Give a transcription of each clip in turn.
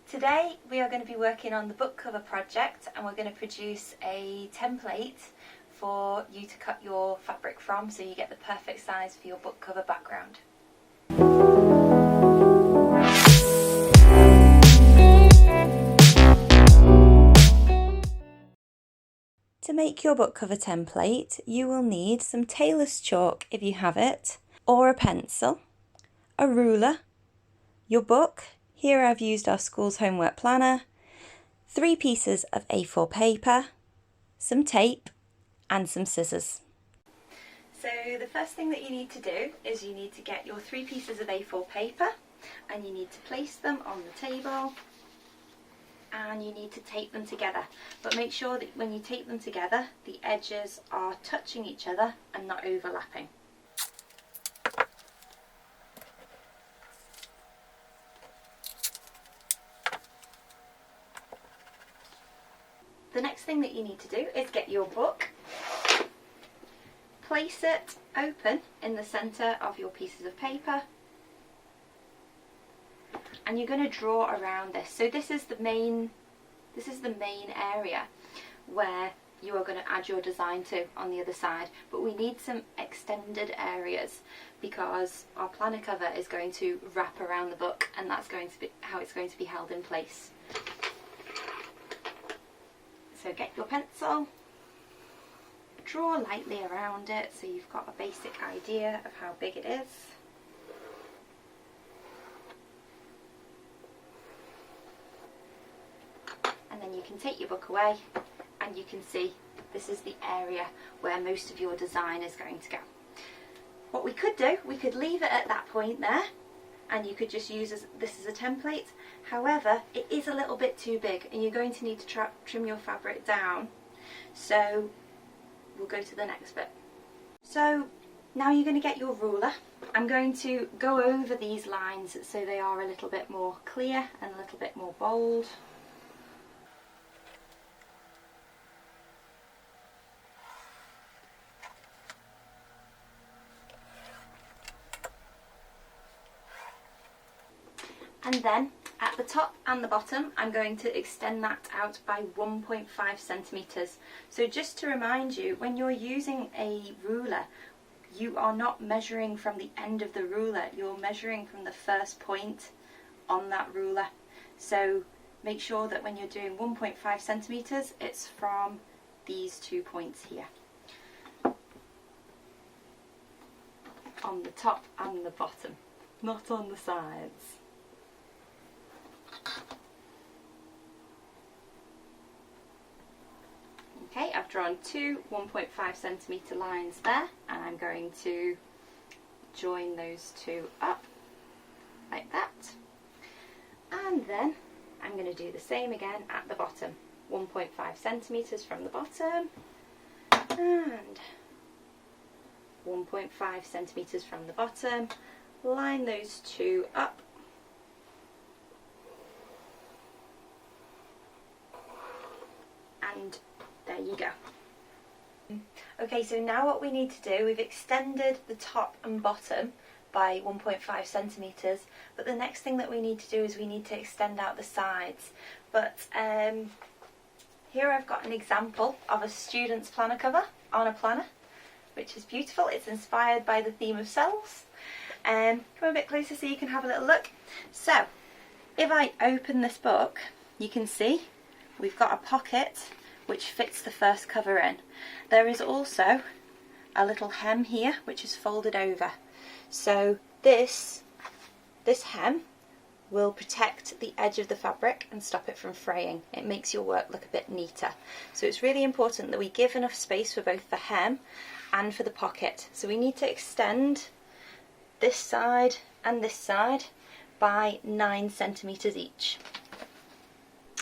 Today we are going to be working on the book cover project, and we're going to produce a template for you to cut your fabric from so you get the perfect size for your book cover background. To make your book cover template, you will need some tailor's chalk if you have it, or a pencil, a ruler, your book. Here I've used our school's homework planner, 3 pieces of A4 paper, some tape and some scissors. So the first thing that you need to do is you need to get your 3 pieces of A4 paper and you need to place them on the table and you need to tape them together. But make sure that when you tape them together, the edges are touching each other and not overlapping. The next thing that you need to do is get your book, place it open in the centre of your pieces of paper, and you're going to draw around this. So this is the main area where you are going to add your design to on the other side, but we need some extended areas because our planner cover is going to wrap around the book, and that's going to be how it's going to be held in place. So get your pencil, draw lightly around it so you've got a basic idea of how big it is. And then you can take your book away and you can see this is the area where most of your design is going to go. What we could do, we could leave it at that point there and you could just use this as a template. However, it is a little bit too big and you're going to need to trim your fabric down. So we'll go to the next bit. So now you're going to get your ruler. I'm going to go over these lines so they are a little bit more clear and a little bit more bold. And then at the top and the bottom I'm going to extend that out by 1.5 centimetres. So just to remind you, when you're using a ruler, you are not measuring from the end of the ruler, you're measuring from the first point on that ruler. So make sure that when you're doing 1.5 centimetres, it's from these 2 points here, on the top and the bottom, not on the sides. Okay, I've drawn 2 1.5 centimetre lines there, and I'm going to join those 2 up like that, and then I'm going to do the same again at the bottom, 1.5 centimetres from the bottom and 1.5 centimetres from the bottom, line those 2 up. And there you go. Okay, so now what we need to do, we've extended the top and bottom by 1.5 centimetres, but the next thing that we need to do is we need to extend out the sides. But here I've got an example of a student's planner cover on a planner, which is beautiful. It's inspired by the theme of cells. Come a bit closer so you can have a little look. So if I open this book, you can see we've got a pocket which fits the first cover in. There is also a little hem here which is folded over. So this hem will protect the edge of the fabric and stop it from fraying. It makes your work look a bit neater. So it's really important that we give enough space for both the hem and for the pocket. So we need to extend this side and this side by 9 centimetres each.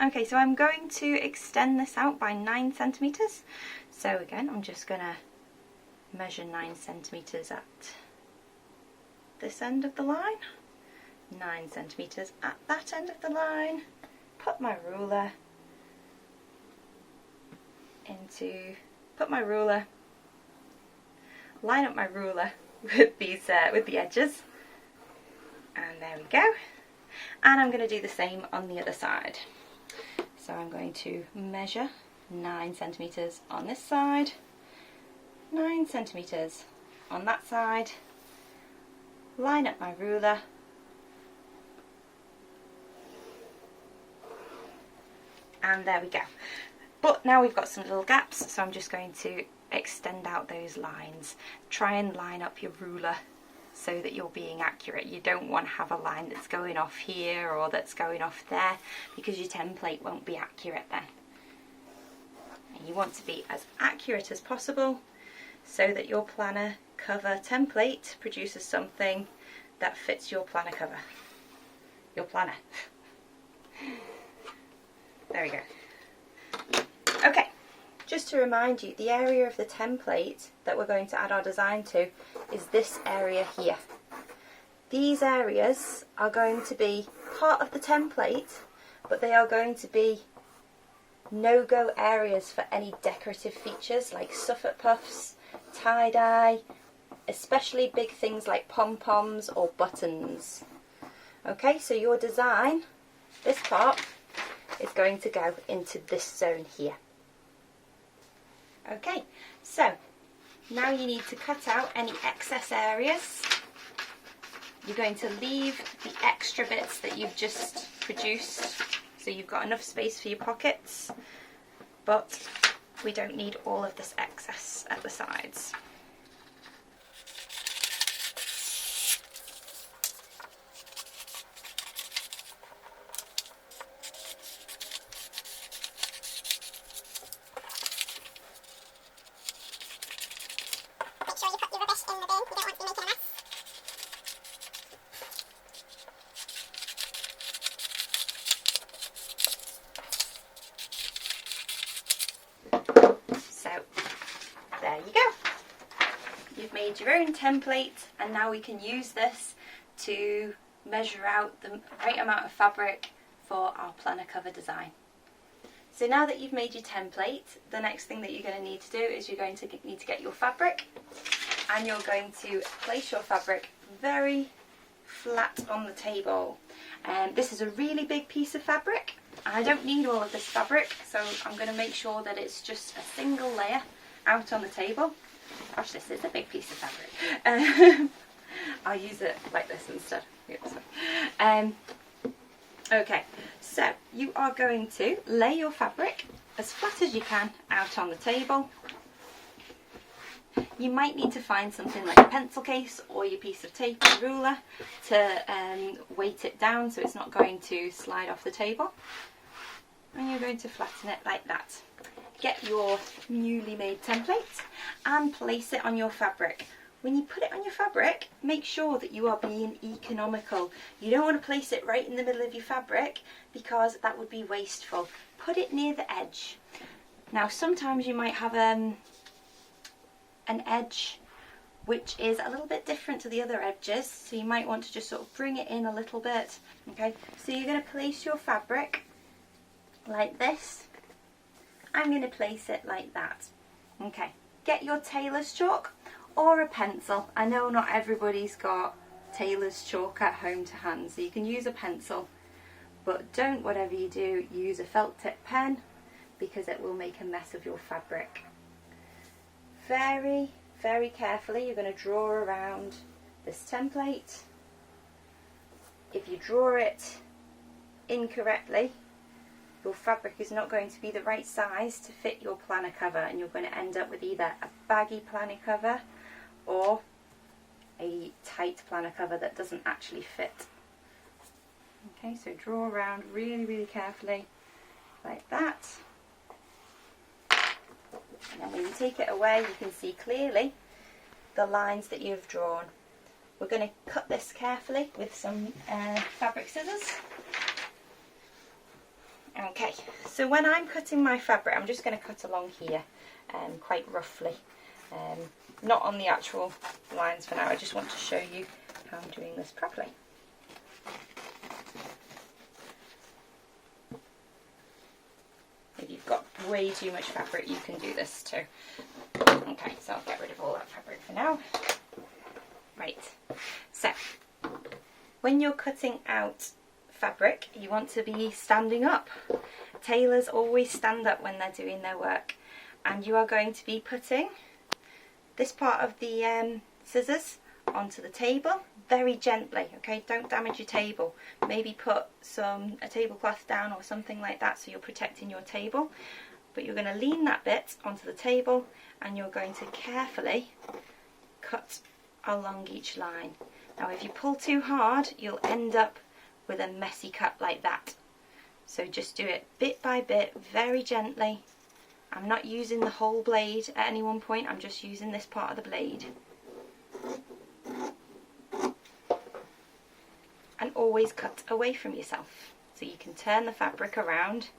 Okay, so I'm going to extend this out by 9 centimetres. So again, I'm just going to measure 9 centimetres at this end of the line, 9 centimetres at that end of the line, put my ruler line up my ruler with the edges, and there we go. And I'm going to do the same on the other side. So I'm going to measure 9 centimetres on this side, 9 centimetres on that side, line up my ruler, and there we go. But now we've got some little gaps, so I'm just going to extend out those lines. Try and line up your ruler so that you're being accurate. You don't want to have a line that's going off here or that's going off there, because your template won't be accurate then. And you want to be as accurate as possible so that your planner cover template produces something that fits your planner cover. Your planner. There we go. Okay, just to remind you, the area of the template that we're going to add our design to is this area here. These areas are going to be part of the template, but they are going to be no-go areas for any decorative features like Suffolk puffs, tie-dye, especially big things like pom-poms or buttons. Okay, so your design, this part, is going to go into this zone here. Okay, so now you need to cut out any excess areas. You're going to leave the extra bits that you've just produced, so you've got enough space for your pockets, but we don't need all of this excess at the sides. There you go. You've made your own template, and now we can use this to measure out the right amount of fabric for our planner cover design. So now that you've made your template, the next thing that you're going to need to do is you're going to need to get your fabric, and you're going to place your fabric very flat on the table. This is a really big piece of fabric. I don't need all of this fabric, so I'm going to make sure that it's just a single layer out on the table. Gosh, this is a big piece of fabric. I'll use it like this instead. Okay, so you are going to lay your fabric as flat as you can out on the table. You might need to find something like a pencil case or your piece of tape and ruler to weight it down so it's not going to slide off the table. And you're going to flatten it like that. Get your newly made template and place it on your fabric. When you put it on your fabric, make sure that you are being economical. You don't want to place it right in the middle of your fabric because that would be wasteful. Put it near the edge. Now sometimes you might have an edge which is a little bit different to the other edges, so you might want to just sort of bring it in a little bit. Okay, so you're going to place your fabric like this. I'm going to place it like that. Okay, get your tailor's chalk or a pencil. I know not everybody's got tailor's chalk at home to hand, so you can use a pencil, but don't, whatever you do, use a felt tip pen because it will make a mess of your fabric. Very, very carefully you're going to draw around this template. If you draw it incorrectly, your fabric is not going to be the right size to fit your planner cover, and you're going to end up with either a baggy planner cover or a tight planner cover that doesn't actually fit. Okay, so draw around really, really carefully like that. And then when you take it away, you can see clearly the lines that you've drawn. We're going to cut this carefully with some fabric scissors. Okay, so when I'm cutting my fabric, I'm just going to cut along here quite roughly. Not on the actual lines for now, I just want to show you how I'm doing this properly. If you've got way too much fabric, you can do this too. Okay, so I'll get rid of all that fabric for now. Right, so when you're cutting out fabric, you want to be standing up. Tailors always stand up when they're doing their work. And you are going to be putting this part of the scissors onto the table very gently, okay? Don't damage your table. Maybe put a tablecloth down or something like that so you're protecting your table. But you're going to lean that bit onto the table and you're going to carefully cut along each line. Now if you pull too hard, you'll end up with a messy cut like that. So just do it bit by bit, very gently. I'm not using the whole blade at any one point, I'm just using this part of the blade. And always cut away from yourself, so you can turn the fabric around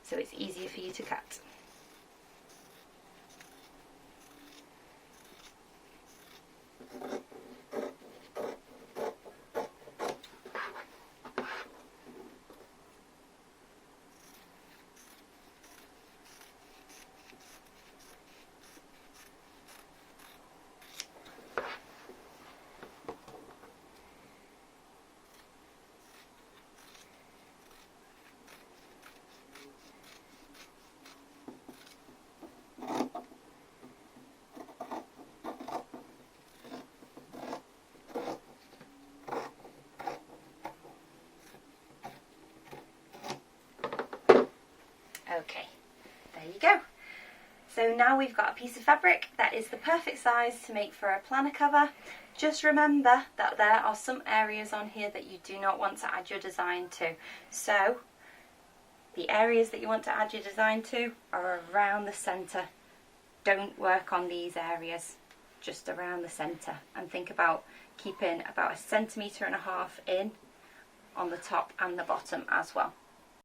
so it's easier for you to cut. Okay, there you go. So now we've got a piece of fabric that is the perfect size to make for a planner cover. Just remember that there are some areas on here that you do not want to add your design to. So the areas that you want to add your design to are around the centre. Don't work on these areas, just around the centre, and think about keeping about 1.5 centimetres in on the top and the bottom as well.